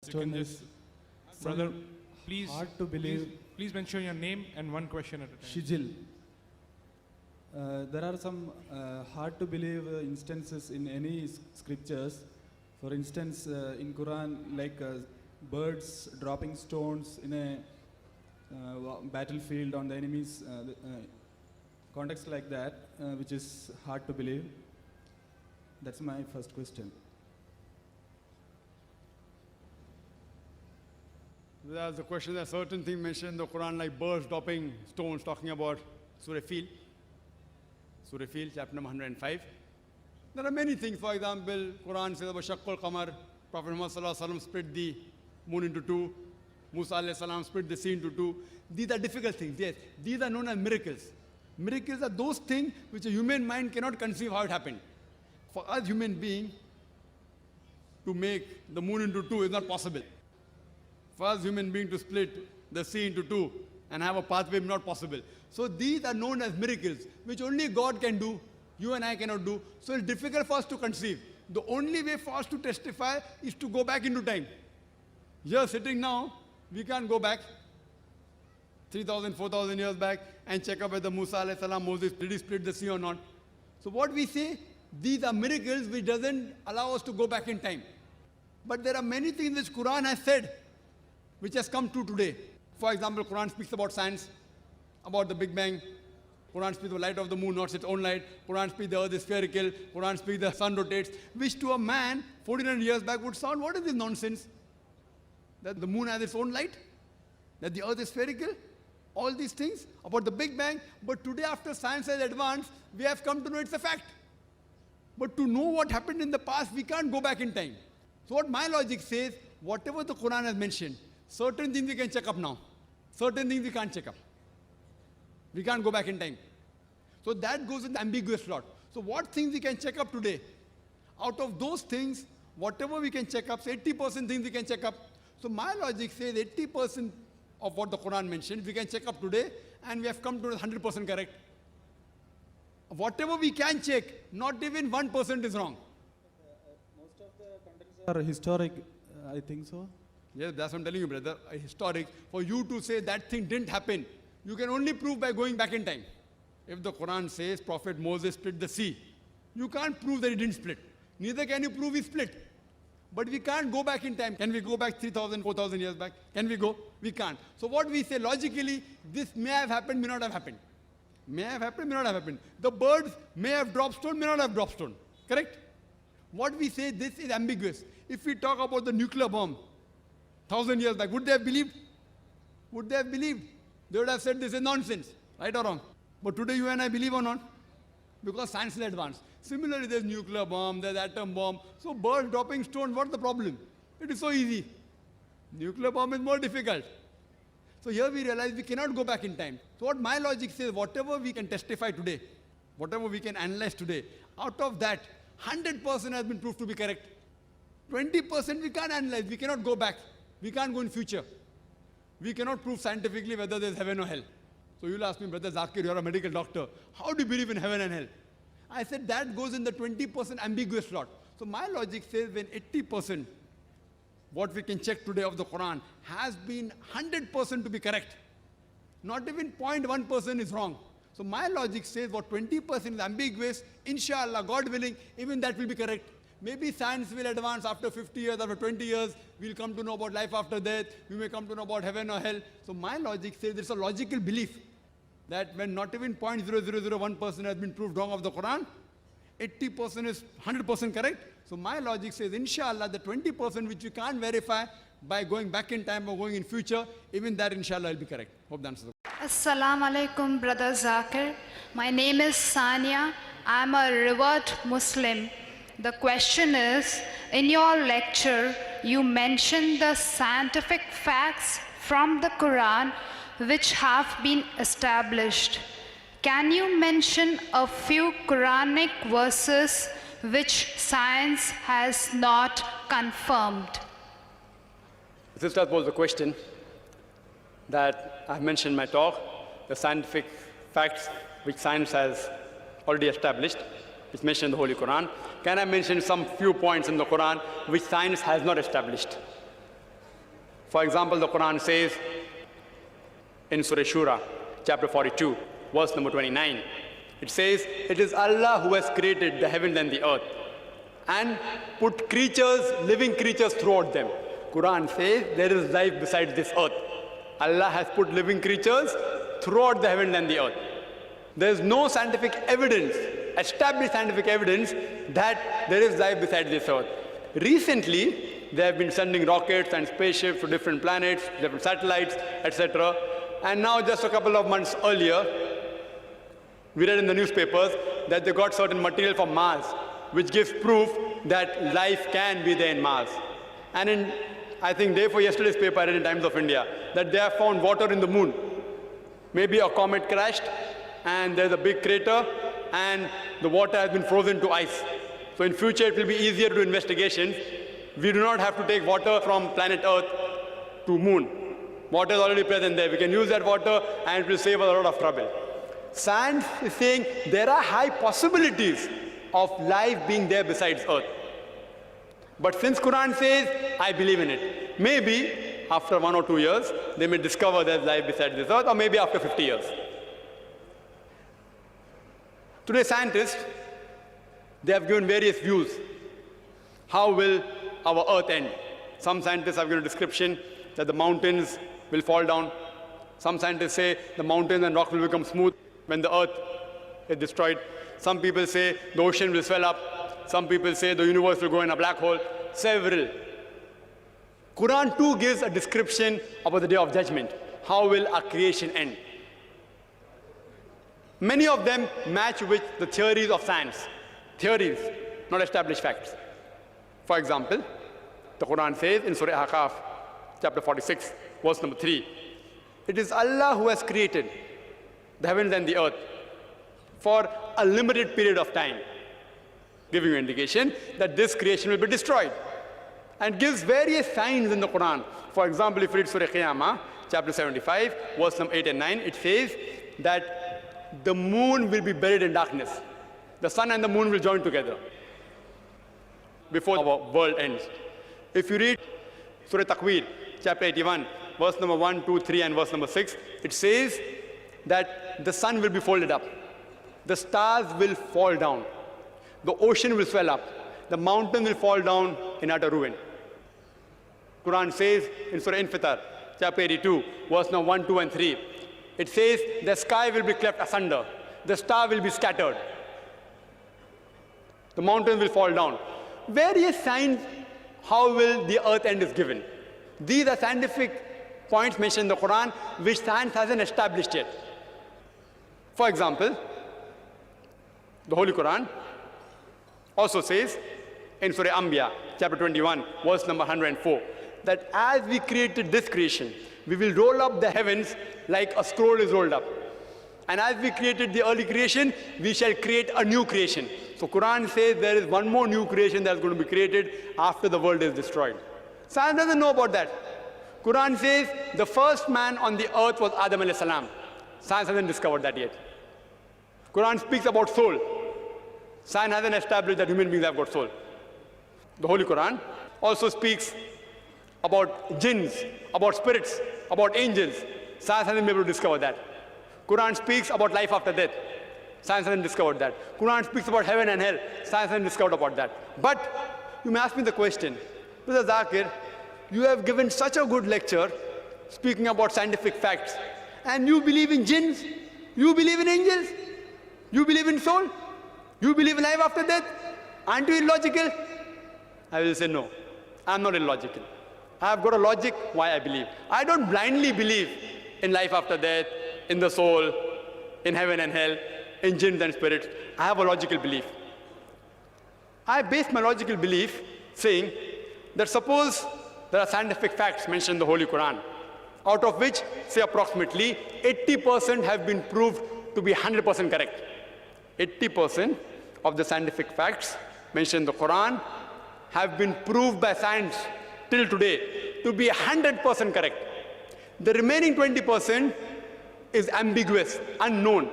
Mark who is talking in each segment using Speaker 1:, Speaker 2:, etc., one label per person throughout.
Speaker 1: question is,
Speaker 2: brother, please,
Speaker 1: hard to believe.
Speaker 2: Please mention your name and one question at a time.
Speaker 1: Shijil. There are some hard to believe instances in any scriptures. For instance, in Quran, like birds dropping stones in a battlefield on the enemy's context like that, which is hard to believe. That's my first question.
Speaker 3: There's a question that certain things mentioned in the Quran, like birds dropping stones, talking about Surah Fil, chapter number 105. There are many things. For example, Quran says about Shaqqul Qamar, Prophet Muhammad sallallahu alaihi wasallam split the moon into two, Musa alayhi salam split the sea into two. These are difficult things, yes. These are known as miracles. Miracles are those things which a human mind cannot conceive how it happened. For us human beings, to make the moon into two is not possible. For us human beings to split the sea into two and have a pathway is not possible. So these are known as miracles, which only God can do, you and I cannot do. So it's difficult for us to conceive. The only way for us to testify is to go back into time. Here sitting now, we can't go back 3,000, 4,000 years back and check up whether Musa alayhi salam, Moses, did he split the sea or not. So what we say, these are miracles which doesn't allow us to go back in time. But there are many things which Quran has said, which has come true today. For example, Quran speaks about science, about the Big Bang. Quran speaks the light of the moon, not its own light. Quran speaks the earth is spherical. Quran speaks the sun rotates, which to a man 1,400 years back would sound, what is this nonsense? That the moon has its own light? That the earth is spherical? All these things about the Big Bang. But today, after science has advanced, we have come to know it's a fact. But to know what happened in the past, we can't go back in time. So what my logic says, whatever the Quran has mentioned, certain things we can check up now. Certain things we can't check up. We can't go back in time. So that goes in the ambiguous slot. So what things we can check up today? Out of those things, whatever we can check up, so 80% things we can check up. So my logic says 80% of what the Quran mentioned, we can check up today, and we have come to 100% correct. Whatever we can check, not even 1% is wrong.
Speaker 1: Most of the contents are historic, I think so.
Speaker 3: Yes, that's what I'm telling you, brother. Historic. For you to say that thing didn't happen, you can only prove by going back in time. If the Quran says Prophet Moses split the sea, you can't prove that he didn't split. Neither can you prove he split. But we can't go back in time. Can we go back 3,000, 4,000 years back? Can we go? We can't. So what we say logically, this may have happened, may not have happened. May have happened, may not have happened. The birds may have dropped stone, may not have dropped stone. Correct? What we say, this is ambiguous. If we talk about the nuclear bomb, 1,000 years back, would they have believed? Would they have believed? They would have said this is nonsense, right or wrong? But today you and I believe or not? Because science is advanced. Similarly, there's nuclear bomb, there's atom bomb. So birds dropping stones, what's the problem? It is so easy. Nuclear bomb is more difficult. So here we realize we cannot go back in time. So what my logic says, whatever we can testify today, whatever we can analyze today, out of that, 100% has been proved to be correct. 20% we can't analyze, we cannot go back. We can't go in future. We cannot prove scientifically whether there's heaven or hell. So you'll ask me, Brother Zakir, you're a medical doctor. How do you believe in heaven and hell? I said that goes in the 20% ambiguous slot. So my logic says when 80%, what we can check today of the Quran, has been 100% to be correct. Not even 0.1% is wrong. So my logic says what 20% is ambiguous, inshallah, God willing, even that will be correct. Maybe science will advance after 50 years, after 20 years, we'll come to know about life after death, we may come to know about heaven or hell. So my logic says there's a logical belief that when not even 0.0001% has been proved wrong of the Quran, 80% is 100% correct. So my logic says, inshallah, the 20% which you can't verify by going back in time or going in future, even that inshallah will be correct. Hope that answers the question.
Speaker 4: Assalamu alaikum, Brother Zakir. My name is Sania. I'm a revert Muslim. The question is, in your lecture, you mentioned the scientific facts from the Quran which have been established. Can you mention a few Quranic verses which science has not confirmed?
Speaker 3: This was the question that I mentioned in my talk, the scientific facts which science has already established. It's mentioned in the Holy Quran. Can I mention some few points in the Quran which science has not established? For example, the Quran says in Surah Shura, chapter 42, verse number 29, it says, "It is Allah who has created the heavens and the earth and put creatures, living creatures throughout them." Quran says there is life besides this earth. Allah has put living creatures throughout the heavens and the earth. There is no scientific evidence, established scientific evidence, that there is life besides this earth. Recently, they have been sending rockets and spaceships to different planets, different satellites, etc. And now, just a couple of months earlier, we read in the newspapers that they got certain material from Mars, which gives proof that life can be there in Mars. And in, I think, day for yesterday's paper, I read in Times of India, that they have found water in the moon. Maybe a comet crashed, and there's a big crater, and the water has been frozen to ice. So in future, it will be easier to do investigations. We do not have to take water from planet Earth to moon. Water is already present there. We can use that water, and it will save us a lot of trouble. Science is saying there are high possibilities of life being there besides Earth. But since Quran says, I believe in it. Maybe after 1 or 2 years, they may discover there's life besides this Earth, or maybe after 50 years. Today, scientists, they have given various views. How will our Earth end? Some scientists have given a description that the mountains will fall down. Some scientists say the mountains and rock will become smooth when the Earth is destroyed. Some people say the ocean will swell up. Some people say the universe will go in a black hole. Several. Quran too gives a description about the day of judgment. How will our creation end? Many of them match with the theories of science. Theories, not established facts. For example, the Quran says in Surah Ahqaf, chapter 46, verse number 3, "It is Allah who has created the heavens and the earth for a limited period of time," giving you an indication that this creation will be destroyed. And gives various signs in the Quran. For example, if you read Surah Qiyamah, chapter 75, verse number 8 and 9, it says that the moon will be buried in darkness. The sun and the moon will join together before our world ends. If you read Surah Takwir, chapter 81, verse number 1, 2, 3, and verse number 6, it says that the sun will be folded up. The stars will fall down. The ocean will swell up. The mountain will fall down in utter ruin. Quran says in Surah Infitar, chapter 82, verse number 1, 2, and 3, it says the sky will be cleft asunder. The star will be scattered. The mountains will fall down. Various signs how will the earth end is given. These are scientific points mentioned in the Quran which science hasn't established yet. For example, the Holy Quran also says in Surah Anbiya, chapter 21, verse number 104, that as we created this creation, we will roll up the heavens like a scroll is rolled up. And as we created the early creation, we shall create a new creation. So Quran says there is one more new creation that's going to be created after the world is destroyed. Science doesn't know about that. Quran says the first man on the earth was Adam alayhi salam. Science hasn't discovered that yet. Quran speaks about soul. Science hasn't established that human beings have got soul. The Holy Quran also speaks about jinns, about spirits, about angels. Science hasn't been able to discover that. Quran speaks about life after death. Science hasn't discovered that. Quran speaks about heaven and hell. Science hasn't discovered about that. But you may ask me the question, Brother Zakir, you have given such a good lecture speaking about scientific facts, and you believe in jinns, you believe in angels, you believe in soul, you believe in life after death. Aren't you illogical? I will say no, I'm not illogical. I have got a logic why I believe. I don't blindly believe in life after death, in the soul, in heaven and hell, in jinns and spirits. I have a logical belief. I base my logical belief saying that suppose there are scientific facts mentioned in the Holy Quran, out of which, say approximately, 80% have been proved to be 100% correct. 80% of the scientific facts mentioned in the Quran have been proved by science till today to be 100% correct. The remaining 20% is ambiguous, unknown.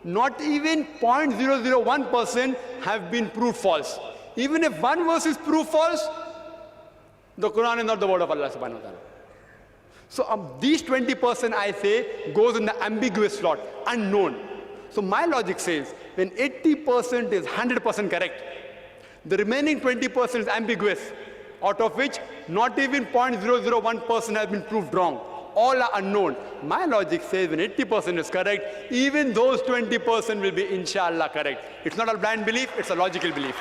Speaker 3: Not even 0.001% have been proved false. Even if one verse is proved false, the Quran is not the word of Allah subhanahu wa ta'ala. So these 20% I say goes in the ambiguous slot, unknown. So my logic says when 80% is 100% correct, the remaining 20% is ambiguous, out of which not even 0.001% has been proved wrong. All are unknown. My logic says when 80% is correct, even those 20% will be inshallah correct. It's not a blind belief, it's a logical belief.